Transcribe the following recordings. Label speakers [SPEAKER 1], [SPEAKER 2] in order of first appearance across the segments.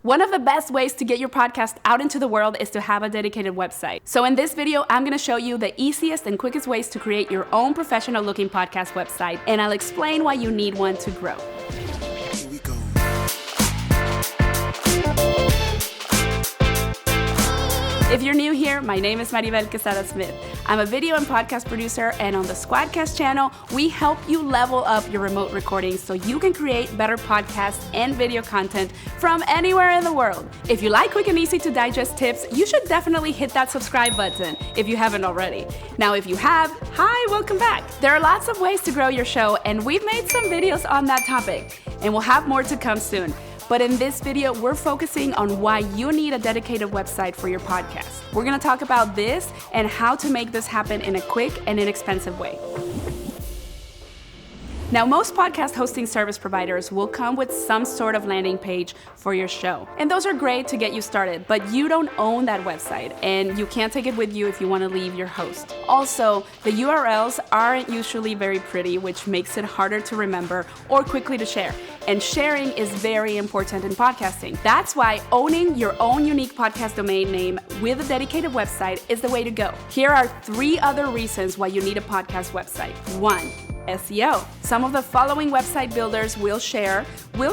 [SPEAKER 1] One of the best ways to get your podcast out into the world is to have a dedicated website. So in this video, I'm going to show you the easiest and quickest ways to create your own professional looking podcast website, and I'll explain why you need one to grow.
[SPEAKER 2] Here we go.
[SPEAKER 1] If you're new here, my name is Maribel Quesada Smith. I'm a video and podcast producer, and on the SquadCast channel, we help you level up your remote recordings so you can create better podcasts and video content from anywhere in the world. If you like quick and easy to digest tips, you should definitely hit that subscribe button if you haven't already. Now, if you have, hi, welcome back. There are lots of ways to grow your show, and we've made some videos on that topic, and we'll have more to come soon. But in this video, we're focusing on why you need a dedicated website for your podcast. We're gonna talk about this and how to make this happen in a quick and inexpensive way. Now, most podcast hosting service providers will come with some sort of landing page for your show. And those are great to get you started, but you don't own that website and you can't take it with you if you want to leave your host. Also, the URLs aren't usually very pretty, which makes it harder to remember or quickly to share. And sharing is very important in podcasting. That's why owning your own unique podcast domain name with a dedicated website is the way to go. Here are 3 other reasons why you need a podcast website. 1. SEO. Some of the following website builders will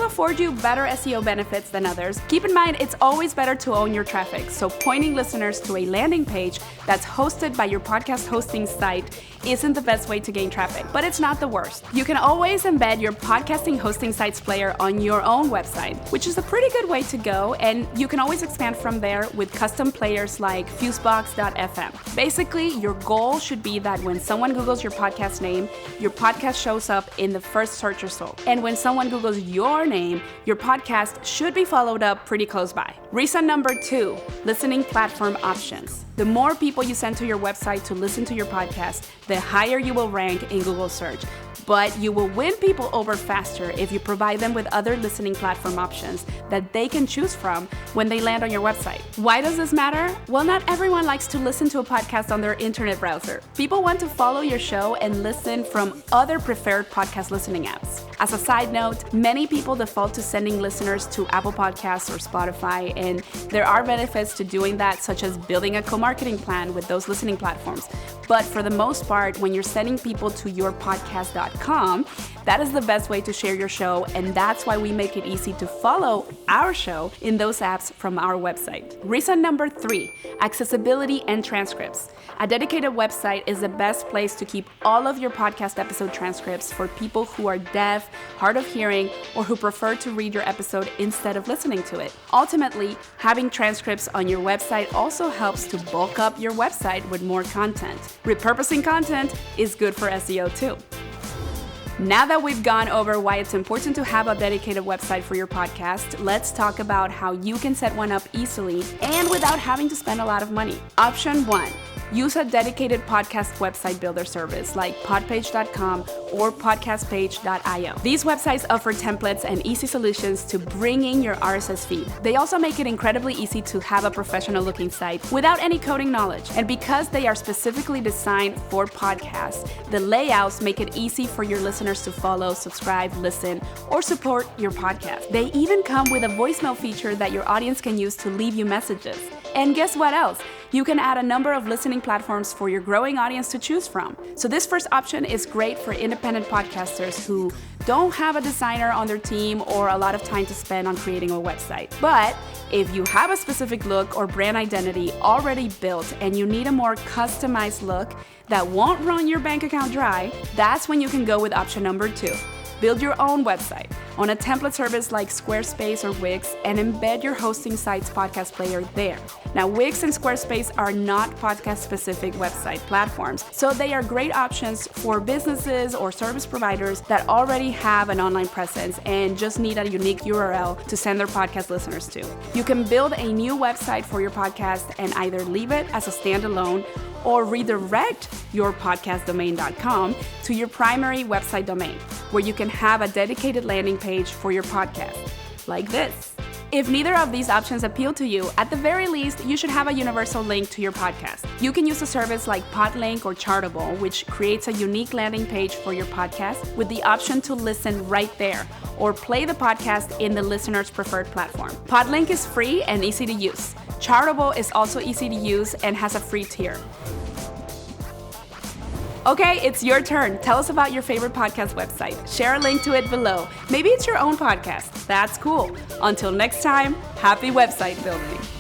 [SPEAKER 1] afford you better SEO benefits than others. Keep in mind, it's always better to own your traffic, so pointing listeners to a landing page that's hosted by your podcast hosting site isn't the best way to gain traffic, but it's not the worst. You can always embed your podcasting hosting site's player on your own website, which is a pretty good way to go, and you can always expand from there with custom players like fusebox.fm. Basically, your goal should be that when someone Googles your podcast name, your podcast shows up in the first search result. And when someone Googles your name, your podcast should be followed up pretty close by. Reason number 2, listening platform options. The more people you send to your website to listen to your podcast, the higher you will rank in Google search. But you will win people over faster if you provide them with other listening platform options that they can choose from when they land on your website. Why does this matter? Well, not everyone likes to listen to a podcast on their internet browser. People want to follow your show and listen from other preferred podcast listening apps. As a side note, many people default to sending listeners to Apple Podcasts or Spotify, and there are benefits to doing that, such as building a co-marketing plan with those listening platforms. But for the most part, when you're sending people to yourpodcast.com, that is the best way to share your show, and that's why we make it easy to follow our show in those apps from our website. Reason number 3, accessibility and transcripts. A dedicated website is the best place to keep all of your podcast episode transcripts for people who are deaf, hard of hearing, or who prefer to read your episode instead of listening to it. Ultimately, having transcripts on your website also helps to bulk up your website with more content. Repurposing content is good for SEO too. Now that we've gone over why it's important to have a dedicated website for your podcast, let's talk about how you can set one up easily and without having to spend a lot of money. Option 1. Use a dedicated podcast website builder service like podpage.com or podcastpage.io. These websites offer templates and easy solutions to bring in your RSS feed. They also make it incredibly easy to have a professional looking site without any coding knowledge. And because they are specifically designed for podcasts, the layouts make it easy for your listeners to follow, subscribe, listen, or support your podcast. They even come with a voicemail feature that your audience can use to leave you messages. And guess what else? You can add a number of listening platforms for your growing audience to choose from. So this first option is great for independent podcasters who don't have a designer on their team or a lot of time to spend on creating a website. But if you have a specific look or brand identity already built and you need a more customized look that won't run your bank account dry, that's when you can go with option number 2. Build your own website on a template service like Squarespace or Wix and embed your hosting site's podcast player there. Now, Wix and Squarespace are not podcast-specific website platforms, so they are great options for businesses or service providers that already have an online presence and just need a unique URL to send their podcast listeners to. You can build a new website for your podcast and either leave it as a standalone or redirect your podcastdomain.com to your primary website domain, where you can have a dedicated landing page for your podcast, like this. If neither of these options appeal to you, at the very least, you should have a universal link to your podcast. You can use a service like Podlink or Chartable, which creates a unique landing page for your podcast with the option to listen right there or play the podcast in the listener's preferred platform. Podlink is free and easy to use. Chartable is also easy to use and has a free tier. Okay, it's your turn. Tell us about your favorite podcast website. Share a link to it below. Maybe it's your own podcast. That's cool. Until next time, happy website building.